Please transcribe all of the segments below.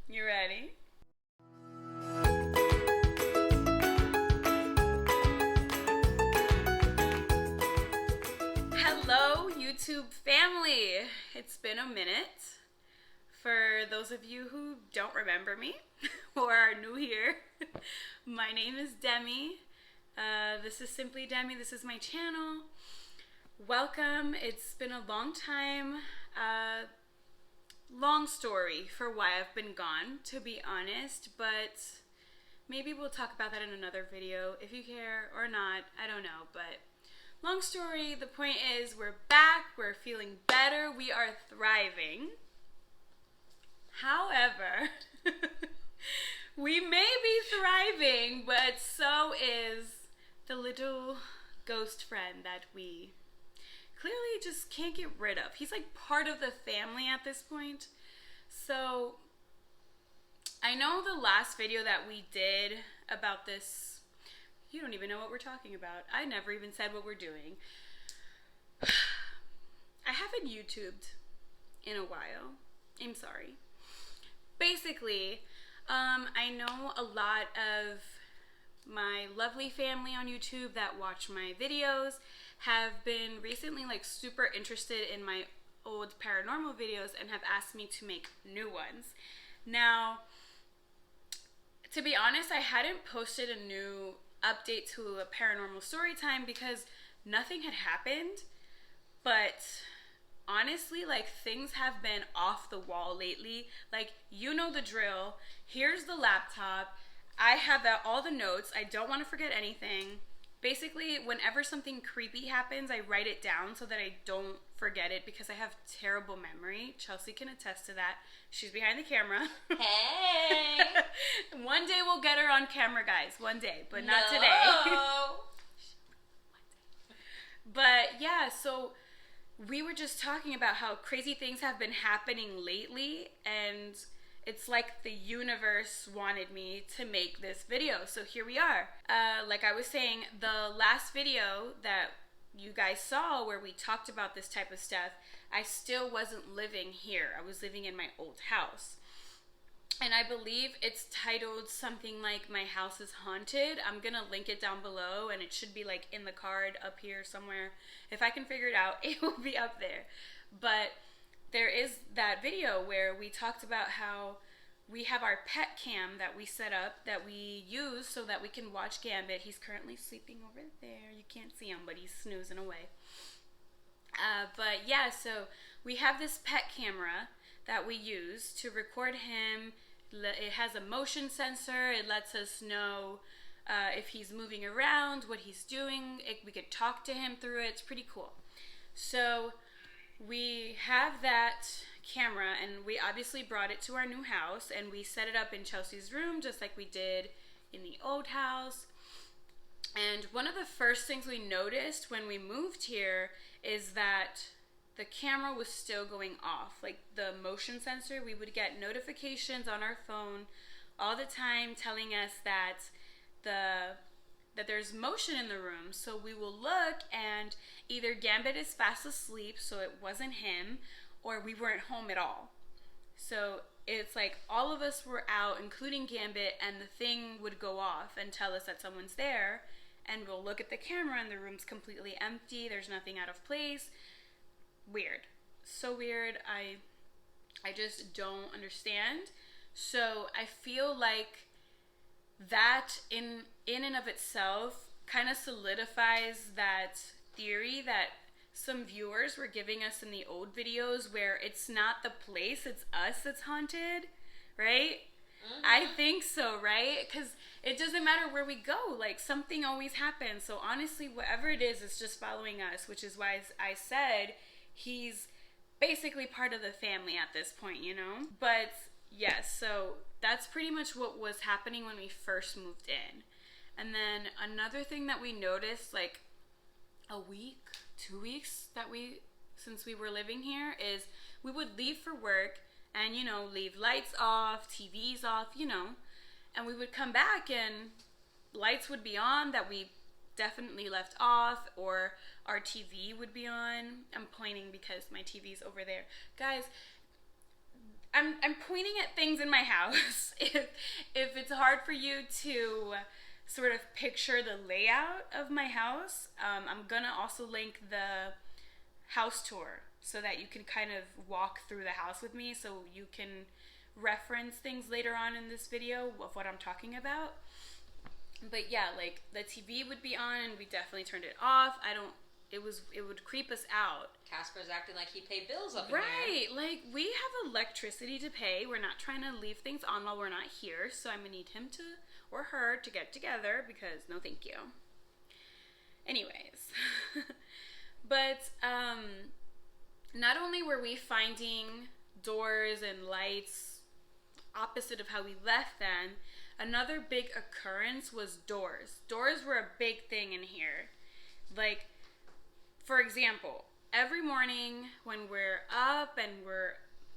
You ready? Hello, YouTube family. It's been a minute. For those of you who don't remember me or are new here, my name is Demi. This is Simply Demi. This is my channel. Welcome. It's been a long time. Long story for why I've been gone, to be honest, but maybe we'll talk about that in another video if you care or not. I don't know, but long story, the point is we're back, we're feeling better, we are thriving. However, we may be thriving, but so is the little ghost friend that we clearly just can't get rid of. He's like part of the family at this point. So I know the last video that we did about this, you don't even know what we're talking about. I never even said what we're doing. I haven't YouTubed in a while. I'm sorry. Basically, I know a lot of my lovely family on YouTube that watch my videos have been recently like super interested in my old paranormal videos and have asked me to make new ones. Now, to be honest, I hadn't posted a new update to a Paranormal Storytime because nothing had happened, but honestly, like, things have been off the wall lately. Like, you know the drill. Here's the laptop. I have all the notes. I don't want to forget anything. Basically, whenever something creepy happens, I write it down so that I don't forget it because I have terrible memory. Chelsea can attest to that. She's behind the camera. Hey! One day we'll get her on camera, guys. One day, but not No. today. But yeah, so we were just talking about how crazy things have been happening lately, and it's like the universe wanted me to make this video, so here we are. Like I was saying, the last video that you guys saw where we talked about this type of stuff, I still wasn't living here. I was living in my old house. And I believe it's titled something like My House is Haunted. I'm gonna link it down below, and it should be like in the card up here somewhere. If I can figure it out, it will be up there. But there is that video where we talked about how we have our pet cam that we set up, that we use so that we can watch Gambit. He's currently sleeping over there. You can't see him, but he's snoozing away. But yeah, so we have this pet camera that we use to record him. It has a motion sensor. It lets us know if he's moving around, what he's doing. We could talk to him through it. It's pretty cool. So we have that camera, and we obviously brought it to our new house, and we set it up in Chelsea's room just like we did in the old house. And one of the first things we noticed when we moved here is that the camera was still going off. Like the motion sensor, we would get notifications on our phone all the time telling us that there's motion in the room. So we will look, and either Gambit is fast asleep, so it wasn't him, or we weren't home at all. So it's like all of us were out, including Gambit, and the thing would go off and tell us that someone's there, and we'll look at the camera and the room's completely empty. There's nothing out of place. Weird. So weird. I just don't understand. So I feel like that in and of itself kind of solidifies that theory that some viewers were giving us in the old videos, where it's not the place, it's us that's haunted, right? Mm-hmm. I think so, right? Because it doesn't matter where we go, like something always happens. So honestly, whatever it is, it's just following us, which is why I said he's basically part of the family at this point, you know? But yes, so that's pretty much what was happening when we first moved in. And then another thing that we noticed, like a week, 2 weeks since we were living here, is we would leave for work and, you know, leave lights off, TVs off, you know, and we would come back and lights would be on that we definitely left off, or our TV would be on. I'm pointing because my TV's over there. Guys, I'm pointing at things in my house. If it's hard for you to sort of picture the layout of my house, I'm gonna also link the house tour so that you can kind of walk through the house with me, so you can reference things later on in this video of what I'm talking about. But yeah, like the TV would be on and we definitely turned it off. It would creep us out. Casper's acting like he paid bills up in Right, here. like we have electricity to pay. We're not trying to leave things on while we're not here, so I'm gonna need him to or her to get together because no thank you. Anyways, but not only were we finding doors and lights opposite of how we left them, another big occurrence was doors. Doors were a big thing in here. Like, for example, every morning when we're up and we're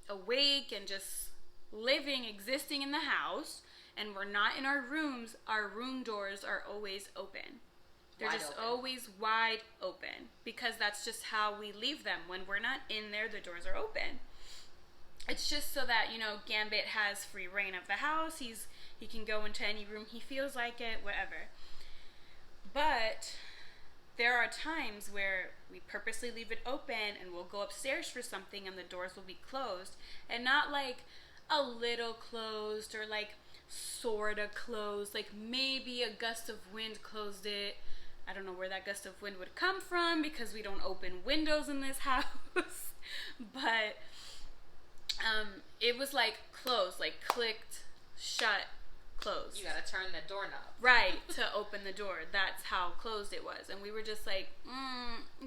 awake and just living, existing in the house, and we're not in our rooms, our room doors are always open. They're just always wide open because that's just how we leave them. When we're not in there, the doors are open. It's just so that, you know, Gambit has free reign of the house. He can go into any room he feels like it, whatever. But there are times where we purposely leave it open and we'll go upstairs for something and the doors will be closed. And not like a little closed or like sorta closed. Like maybe a gust of wind closed it. I don't know where that gust of wind would come from because we don't open windows in this house. But it was like closed, like clicked, shut, closed. You gotta turn the doorknob. Right, to open the door. That's how closed it was. And we were just like,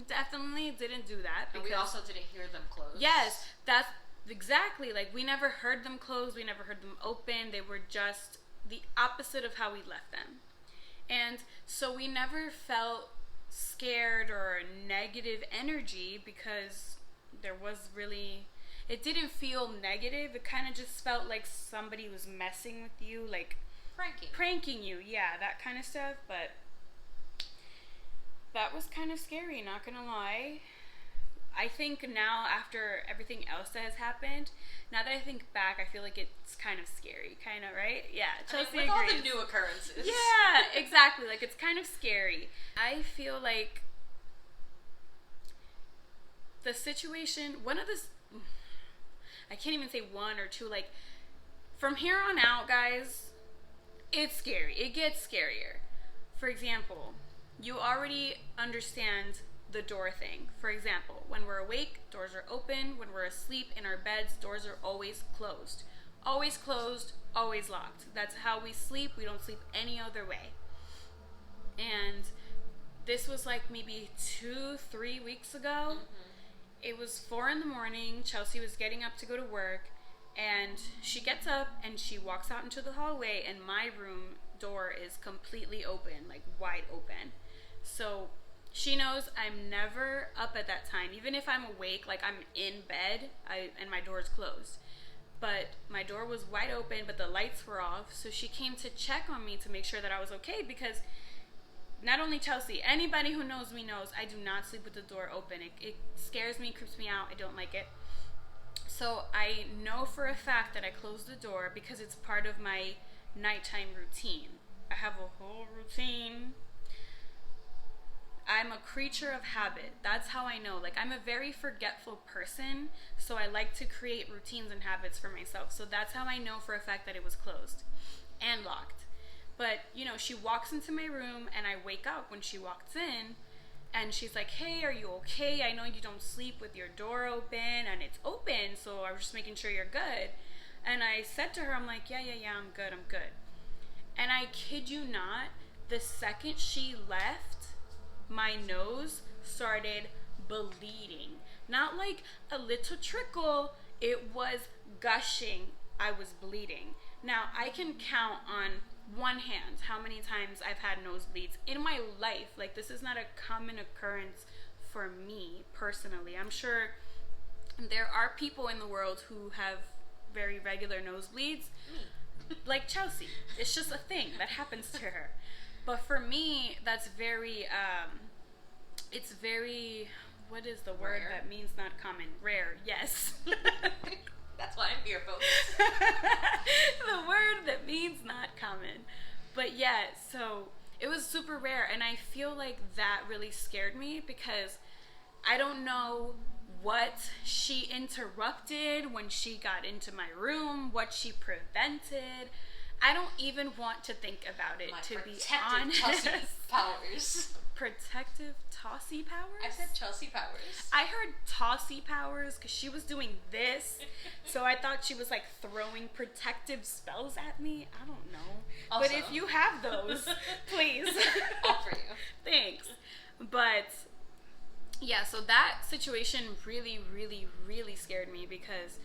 definitely didn't do that. And we also didn't hear them close. Yes, that's exactly. Like, we never heard them close. We never heard them open. They were just the opposite of how we left them. And so we never felt scared or negative energy because there was really... It didn't feel negative. It kind of just felt like somebody was messing with you, like pranking you. Yeah, that kind of stuff. But that was kind of scary, not gonna lie. I think now, after everything else that has happened, now that I think back, I feel like it's kind of scary, kind of, right? Yeah, Chelsea with agrees. all the new occurrences. Yeah, exactly. Like, it's kind of scary. I feel like the situation, I can't even say one or two, like, from here on out, guys, it's scary. It gets scarier. For example, you already understand the door thing. For example, when we're awake, doors are open. When we're asleep in our beds, doors are always closed. Always closed, always locked. That's how we sleep. We don't sleep any other way. And this was like maybe 2-3 weeks ago. It was 4 a.m. Chelsea was getting up to go to work, and she gets up and she walks out into the hallway, and my room door is completely open, like wide open. So she knows I'm never up at that time. Even if I'm awake, like I'm in bed, and my door is closed. But my door was wide open, but the lights were off. So she came to check on me to make sure that I was okay, because not only Chelsea, anybody who knows me knows I do not sleep with the door open. It scares me, creeps me out. I don't like it. So I know for a fact that I closed the door because it's part of my nighttime routine. I have a whole routine. I'm a creature of habit. That's how I know. Like, I'm a very forgetful person, so I like to create routines and habits for myself. So that's how I know for a fact that it was closed and locked. But, you know, she walks into my room, and I wake up when she walks in, and she's like, hey, are you okay? I know you don't sleep with your door open, and it's open, so I was just making sure you're good. And I said to her, I'm like, yeah, I'm good. And I kid you not, the second she left, my nose started bleeding. Not like a little trickle, it was gushing. I was bleeding. Now, I can count on one hand how many times I've had nosebleeds in my life. Like, this is not a common occurrence for me personally. I'm sure there are people in the world who have very regular nosebleeds, like Chelsea. It's just a thing that happens to her. But for me, that's very, it's very, what is the word Rare. that means not common? Rare, yes. That's why I'm here, folks. The word that means not common. But yeah, so it was super rare, and I feel like that really scared me because I don't know what she interrupted when she got into my room, what she prevented. I don't even want to think about it, to be honest. Chelsea powers. Protective Tossy powers? I said Chelsea powers. I heard Tossy powers because she was doing this, so I thought she was like throwing protective spells at me. I don't know. Also. But if you have those, please. Offer you. Thanks. But yeah, so that situation really, really, really scared me because,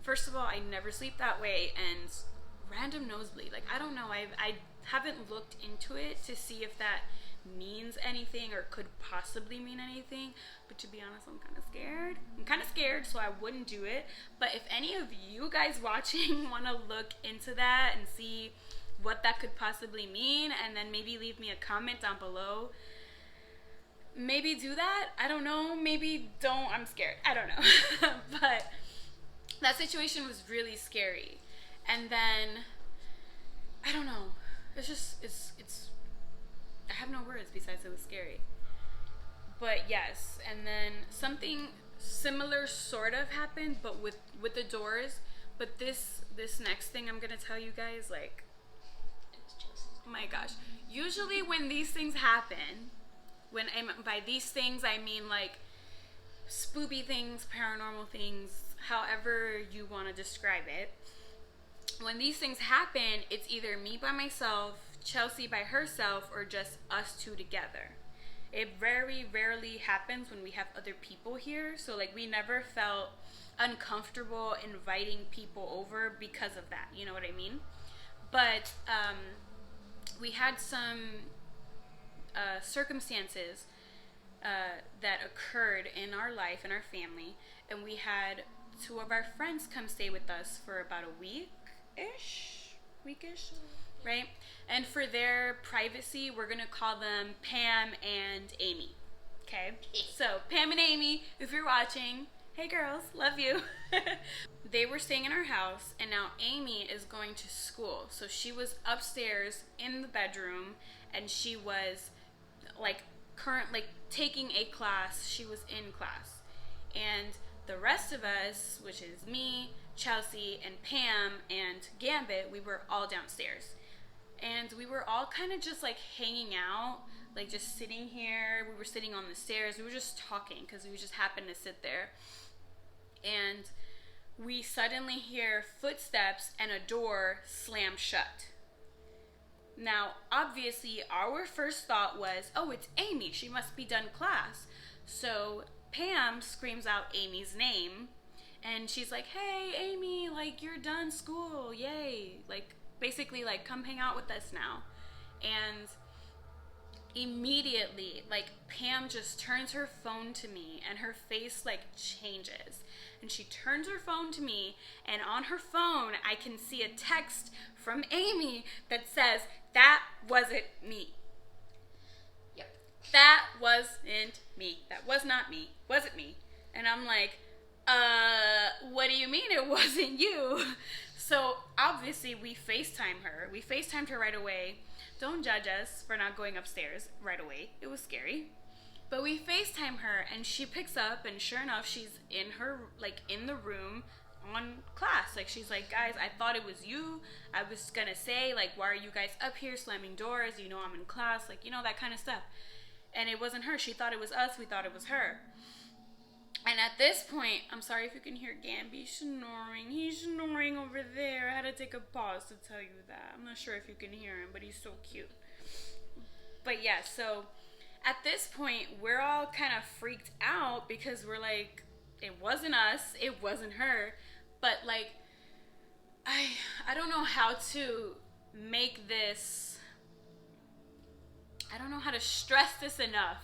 first of all, I never sleep that way, and random nosebleed. Like, I don't know. I haven't looked into it to see if that means anything or could possibly mean anything. But to be honest, I'm kind of scared. So I wouldn't do it. But if any of you guys watching want to look into that and see what that could possibly mean, and then maybe leave me a comment down below, maybe do that. I don't know. Maybe don't. I'm scared. I don't know. But that situation was really scary. And then, I don't know. It's I have no words besides it was scary. But yes, and then something similar sort of happened, but with the doors. But this next thing I'm gonna tell you guys, like, oh my gosh. Usually when these things happen, by these things I mean like spoopy things, paranormal things, however you want to describe it. When these things happen, it's either me by myself, Chelsea by herself, or just us two together. It very rarely happens when we have other people here. So like we never felt uncomfortable inviting people over because of that. You know what I mean? But we had some circumstances that occurred in our life, in our family, and we had two of our friends come stay with us for about a weekish, right? And for their privacy, we're gonna call them Pam and Amy. Okay? So Pam and Amy, if you're watching, hey girls, love you. They were staying in our house, and now Amy is going to school. So she was upstairs in the bedroom, and she was like taking a class. She was in class, and the rest of us, which is me, Chelsea, and Pam, and Gambit, we were all downstairs. And we were all kind of just like hanging out, like just sitting here. We were sitting on the stairs. We were just talking because we just happened to sit there. And we suddenly hear footsteps and a door slam shut. Now, obviously, our first thought was, oh, it's Amy. She must be done class. So Pam screams out Amy's name, and she's like, hey, Amy, like, you're done school. Yay. Like, basically, like, come hang out with us now. And immediately, like, Pam just turns her phone to me, and her face, like, changes. And she turns her phone to me, and on her phone, I can see a text from Amy that says, that wasn't me. Yep. That wasn't me. That was not me. Wasn't me. And I'm like, what do you mean it wasn't you? So obviously we FaceTimed her. We FaceTimed her right away. Don't judge us for not going upstairs right away. It was scary. But we FaceTime her, and she picks up, and sure enough, she's in her, like, in the room on class. Like, she's like, guys, I thought it was you. I was gonna say, like, why are you guys up here slamming doors? You know I'm in class. Like, you know, that kind of stuff. And it wasn't her. She thought it was us. We thought it was her. And at this point, I'm sorry if you can hear Gamby snoring. He's snoring over there. I had to take a pause to tell you that. I'm not sure if you can hear him, but he's so cute. But yeah, so at this point, we're all kind of freaked out because we're like, it wasn't us, it wasn't her. But like, I don't know how to make this, I don't know how to stress this enough.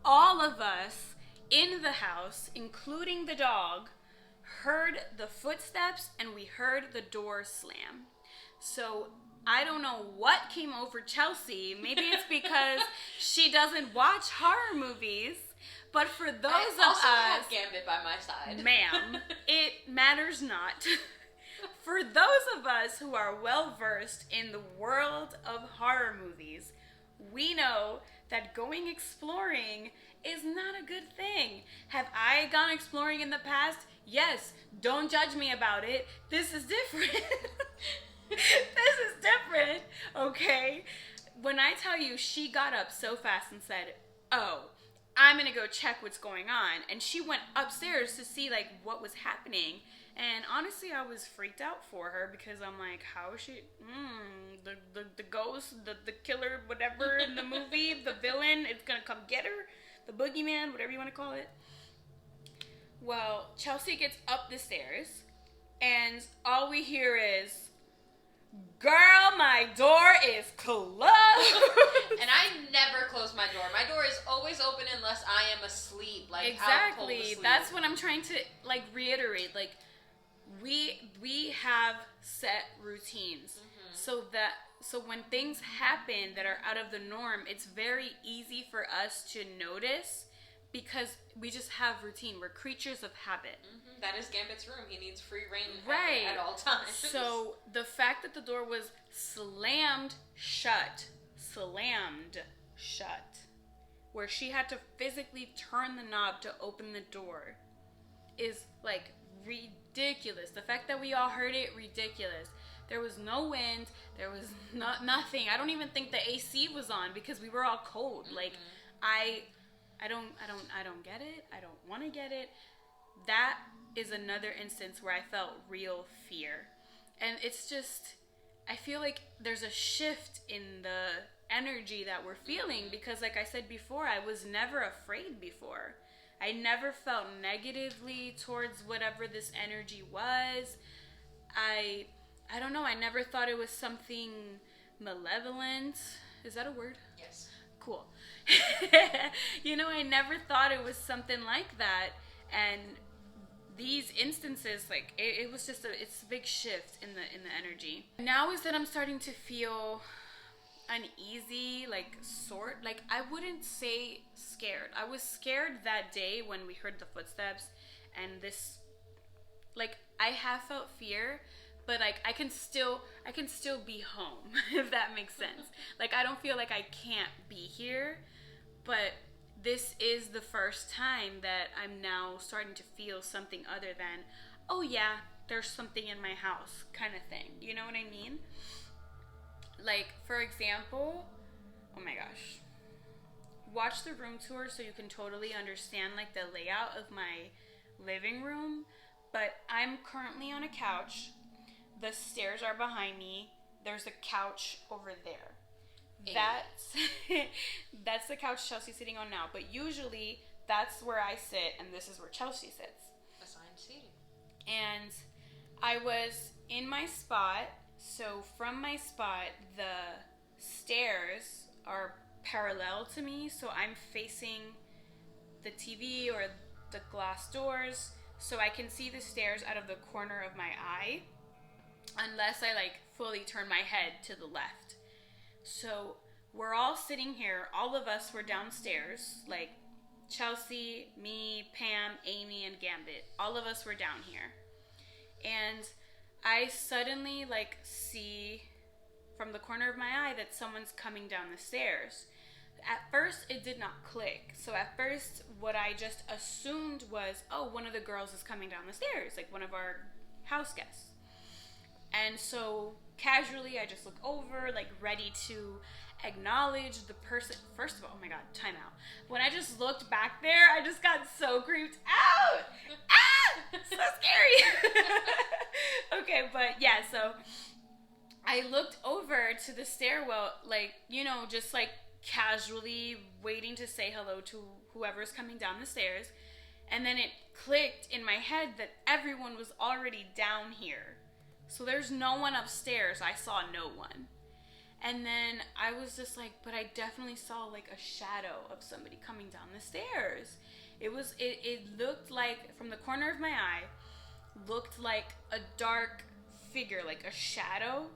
All of us in the house, including the dog, heard the footsteps and we heard the door slam. So I don't know what came over Chelsea. Maybe it's because she doesn't watch horror movies, But for those I of also us, have Gambit by my side. ma'am, it matters not. For those of us who are well versed in the world of horror movies, we know that going exploring is not a good thing. Have I gone exploring in the past? Yes. Don't judge me about it. This is different. This is different, okay? When I tell you she got up so fast and said, "Oh, I'm gonna go check what's going on," and she went upstairs to see like what was happening. And honestly, I was freaked out for her because I'm like, how is she? The ghost, the killer, whatever in the movie, the villain, it's gonna come get her, the boogeyman, whatever you want to call it. Well, Chelsea gets up the stairs, and all we hear is, "Girl, my door is closed." And I never close my door. My door is always open unless I am asleep. Like Exactly. asleep. That's what I'm trying to like reiterate. Like we have set routines, so when things happen that are out of the norm, it's very easy for us to notice because we just have routine. We're creatures of habit. Mm-hmm. That is Gambit's room. He needs free reign Right. at all times. So the fact that the door was slammed shut, where she had to physically turn the knob to open the door, is like ridiculous. The fact that we all heard it, ridiculous. There was no wind. There was nothing. I don't even think the AC was on because we were all cold. Mm-hmm. Like I don't get it. I don't want to get it. That is another instance where I felt real fear. And it's just, I feel like there's a shift in the energy that we're feeling because like I said before, I was never afraid before. I never felt negatively towards whatever this energy was. I don't know, I never thought it was something malevolent. Is that a word? Yes. Cool. You know, I never thought it was something like that. And these instances, like, it was just it's a big shift in the energy. Now is that I'm starting to feel uneasy, like I wouldn't say scared. I was scared that day when we heard the footsteps and this, like, I have felt fear, but like I can still be home, if that makes sense. Like I don't feel like I can't be here, but this is the first time that I'm now starting to feel something other than, oh yeah, there's something in my house kind of thing. You know what I mean? Like, for example, oh my gosh, watch the room tour so you can totally understand like the layout of my living room. But I'm currently on a couch. The stairs are behind me. There's a couch over there. That's the couch Chelsea's sitting on now. But usually that's where I sit and this is where Chelsea sits. Assigned seating. And I was in my spot. So from my spot, the stairs are parallel to me. So I'm facing the TV or the glass doors. So I can see the stairs out of the corner of my eye. Unless I like fully turn my head to the left. So we're all sitting here. All of us were downstairs. Like Chelsea, me, Pam, Amy, and Gambit. All of us were down here. And I suddenly like see from the corner of my eye that someone's coming down the stairs. At first it did not click. So at first what I just assumed was, oh, one of the girls is coming down the stairs, like one of our house guests. And so casually I just look over, like ready to acknowledge the person. First of all, oh my god, time out. When I just looked back there, I just got so creeped out. So scary. Okay, but yeah, so I looked over to the stairwell, like, you know, just like casually waiting to say hello to whoever's coming down the stairs. And then it clicked in my head that everyone was already down here. So there's no one upstairs. I saw no one. And then I was just like, but I definitely saw like a shadow of somebody coming down the stairs. It looked like, from the corner of my eye, looked like a dark figure, like a shadow,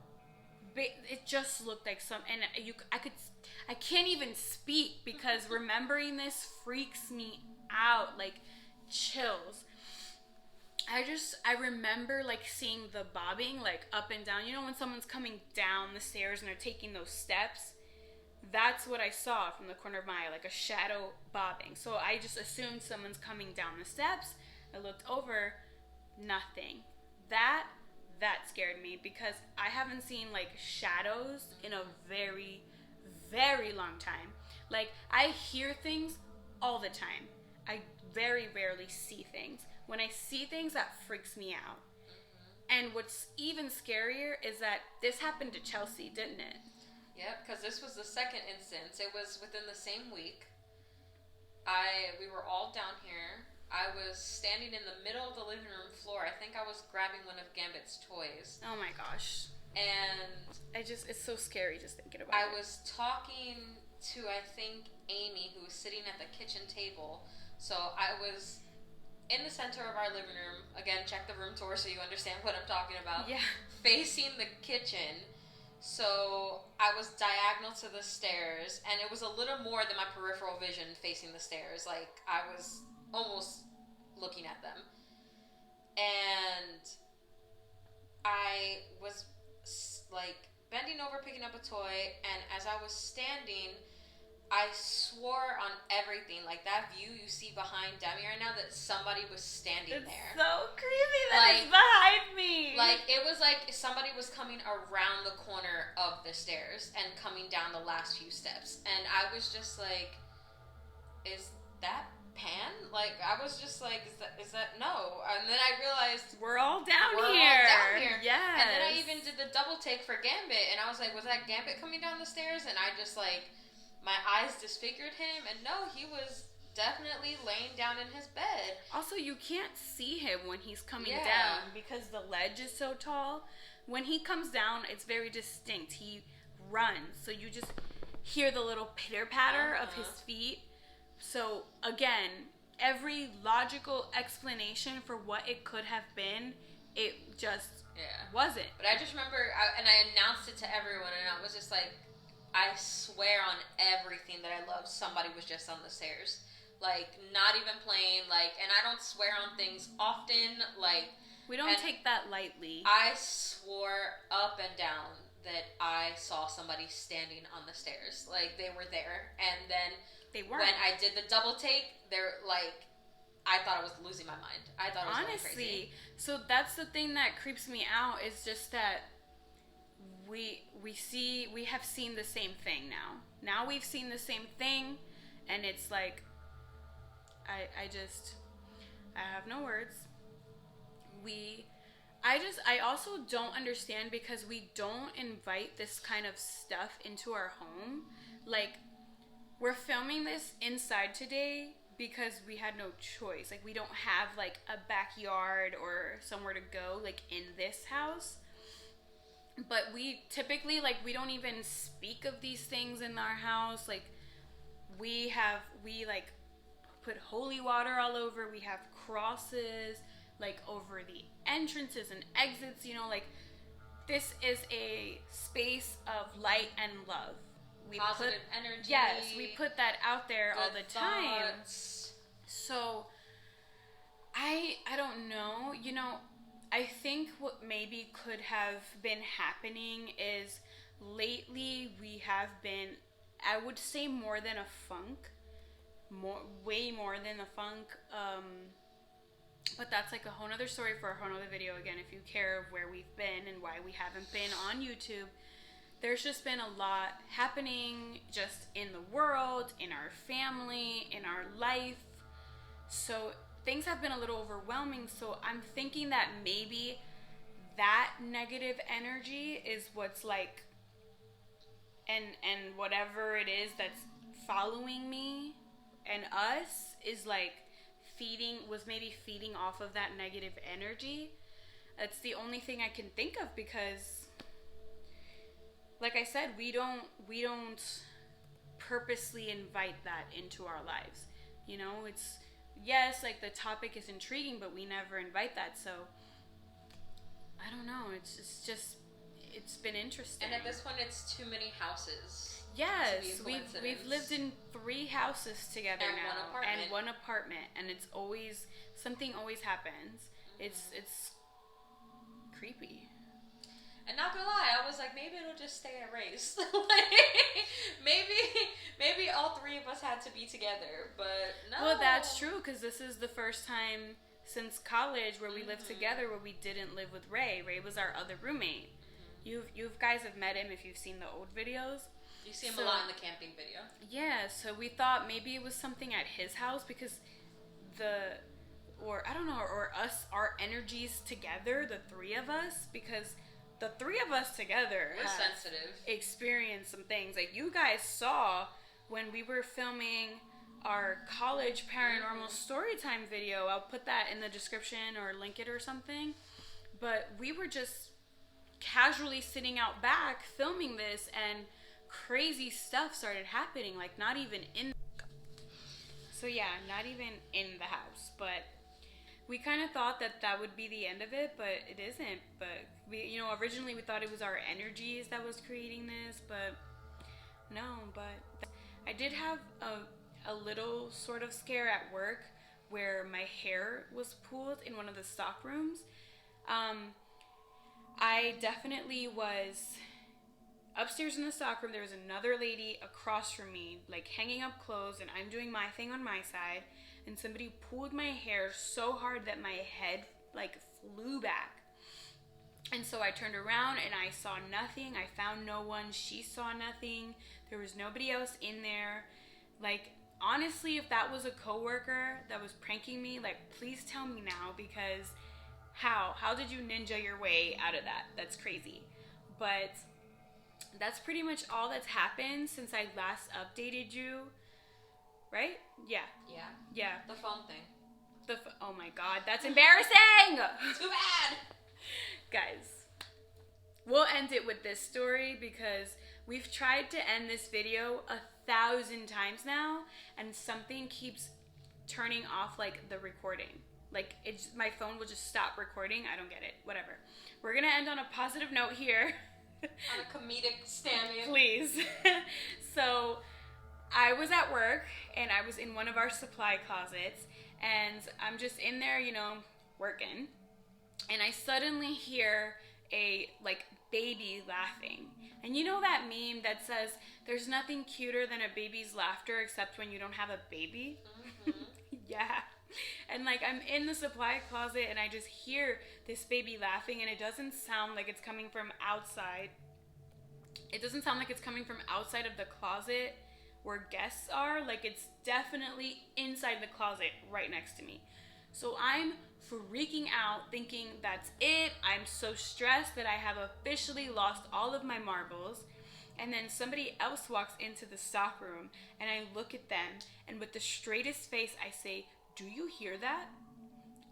it just looked like some, and I can't even speak because remembering this freaks me out, like chills. I remember like seeing the bobbing like up and down. You know when someone's coming down the stairs and they're taking those steps? That's what I saw from the corner of my eye, like a shadow bobbing. So I just assumed someone's coming down the steps. I looked over, nothing. That scared me because I haven't seen like shadows in a very, very long time. Like I hear things all the time. I very rarely see things. When I see things, that freaks me out. And what's even scarier is that this happened to Chelsea, didn't it? Yep, because this was the second instance. It was within the same week. We were all down here. I was standing in the middle of the living room floor. I think I was grabbing one of Gambit's toys. Oh my gosh. And it's so scary just thinking about I it. was talking to, I think, Amy, who was sitting at the kitchen table. So I was in the center of our living room. Again, check the room tour so you understand what I'm talking about. Yeah. Facing the kitchen. So I was diagonal to the stairs, and it was a little more than my peripheral vision facing the stairs. Like, I was almost looking at them. And I was, like, bending over, picking up a toy, and as I was standing, I swore on everything, like that view you see behind Demi right now, that somebody was standing there. It's so creepy that it's behind me. Like, it was like somebody was coming around the corner of the stairs and coming down the last few steps. And I was just like, is that Pan? Like, I was just like, is that no? And then I realized we're all down here. All down here. Yes. And then I even did the double take for Gambit, and I was like, was that Gambit coming down the stairs? And I just like, my eyes disfigured him, and no, he was definitely laying down in his bed. Also, you can't see him when he's coming down because the ledge is so tall. When he comes down, it's very distinct. He runs, so you just hear the little pitter-patter of his feet. So, again, every logical explanation for what it could have been, it just wasn't. But I just remember, and I announced it to everyone, and I was just like, I swear on everything that I love, somebody was just on the stairs. Like, not even playing, like, and I don't swear on things often, like... We don't take that lightly. I swore up and down that I saw somebody standing on the stairs. Like, they were there, and then... They weren't. When I did the double take, they're, like... I thought I was losing my mind. I thought it was going crazy. So that's the thing that creeps me out, is just that... We have seen the same thing now. Now we've seen the same thing, and it's like, I have no words. I also don't understand because we don't invite this kind of stuff into our home. Like, we're filming this inside today because we had no choice. Like, we don't have like a backyard or somewhere to go like in this house. But we typically, like, we don't even speak of these things in our house. Like, we like, put holy water all over. We have crosses, like, over the entrances and exits. You know, like, this is a space of light and love. Positive energy. Yes, we put that out there all the time. Thoughts. So, I don't know. You know, I think what maybe could have been happening is lately we have been, I would say, more than a funk. Way more than a funk. But that's like a whole other story for a whole other video. Again, if you care of where we've been and why we haven't been on YouTube, there's just been a lot happening just in the world, in our family, in our life. So things have been a little overwhelming. So I'm thinking that maybe that negative energy is what's like, and whatever it is that's following me and us is like maybe feeding off of that negative energy. That's the only thing I can think of, because like I said, we don't purposely invite that into our lives. You know, it's, yes, like the topic is intriguing, but we never invite that. So I don't know. It's just it's been interesting. And at this point, it's too many houses. Yes, we've lived in 3 houses together and now, and 1 apartment, and it's always something always happens. It's creepy. And not gonna lie, I was like, maybe it'll just stay at race. Like, maybe all 3 of us had to be together, but no. Well, that's true, because this is the first time since college where we lived together where we didn't live with Ray. Ray was our other roommate. You guys have met him if you've seen the old videos. You see him a lot in the camping video. Yeah, so we thought maybe it was something at his house because our energies together, the 3 of us, because the 3 of us together we're sensitive. Experienced some things. Like, you guys saw when we were filming our college Paranormal Storytime video. I'll put that in the description or link it or something. But we were just casually sitting out back filming this, and crazy stuff started happening, like not even in the house, but we kind of thought that would be the end of it, but it isn't. But we, originally we thought it was our energies that was creating this, but no. But I did have a little sort of scare at work where my hair was pulled in one of the stock rooms. I definitely was upstairs in the stockroom. There was another lady across from me, like hanging up clothes, and I'm doing my thing on my side, and somebody pulled my hair so hard that my head like flew back. And so I turned around and I saw nothing. I found no one. She saw nothing. There was nobody else in there. Like, honestly, if that was a coworker that was pranking me, like, please tell me now, because how did you ninja your way out of that? That's crazy. But that's pretty much all that's happened since I last updated you, right? Yeah. The phone thing. Oh my god, that's embarrassing! Too bad! Guys, we'll end it with this story because we've tried to end this video 1,000 times now, and something keeps turning off, like, the recording. Like, my phone will just stop recording. I don't get it. Whatever. We're gonna end on a positive note here. On a comedic stand-in. Please. So, I was at work, and I was in one of our supply closets, and I'm just in there, working, and I suddenly hear a, like, baby laughing. And you know that meme that says, there's nothing cuter than a baby's laughter except when you don't have a baby? Yeah. And, like, I'm in the supply closet, and I just hear this baby laughing, and it doesn't sound like it's coming from outside. It doesn't sound like it's coming from outside of the closet where guests are. Like, it's definitely inside the closet right next to me. So I'm freaking out, thinking that's it. I'm so stressed that I have officially lost all of my marbles. And then somebody else walks into the stock room, and I look at them, and with the straightest face, I say, "Do you hear that?"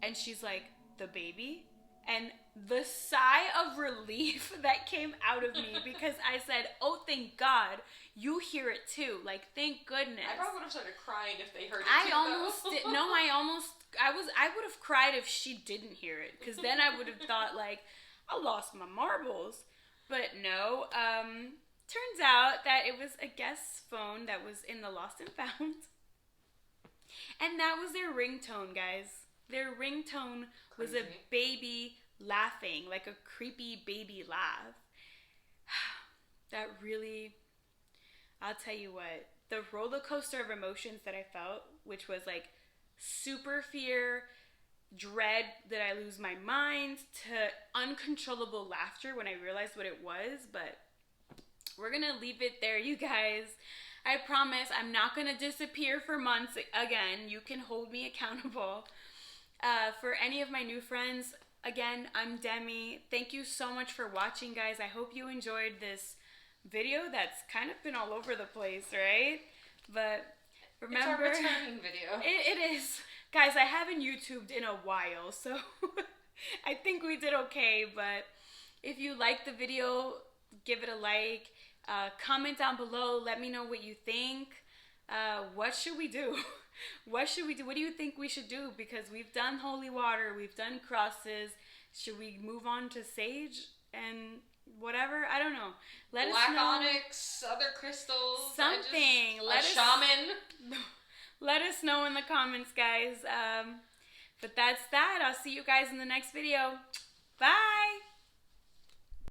And she's like, "The baby?" And the sigh of relief that came out of me, because I said, "Oh, thank God, you hear it too." Like, thank goodness. I probably would have started crying if they heard it I too, almost did. No, I would have cried if she didn't hear it, because then I would have thought, like, I lost my marbles. But no, turns out that it was a guest's phone that was in the lost and found. And that was their ringtone, guys. Their ringtone was a baby laughing, like a creepy baby laugh. That really, I'll tell you what, the roller coaster of emotions that I felt, which was like super fear, dread that I lose my mind, to uncontrollable laughter when I realized what it was. But we're gonna leave it there, you guys. I promise I'm not going to disappear for months again. You can hold me accountable. For any of my new friends, again, I'm Demi. Thank you so much for watching, guys. I hope you enjoyed this video that's kind of been all over the place, right? But remember, it's our returning video. It is. Guys, I haven't YouTubed in a while, so I think we did okay. But if you liked the video, give it a like. Comment down below. Let me know what you think. What should we do? What should we do? What do you think we should do? Because we've done holy water. We've done crosses. Should we move on to sage? And whatever. I don't know. Let Black us know. onyx, other crystals. Something. Shaman. Let us know in the comments, guys. But that's that. I'll see you guys in the next video. Bye.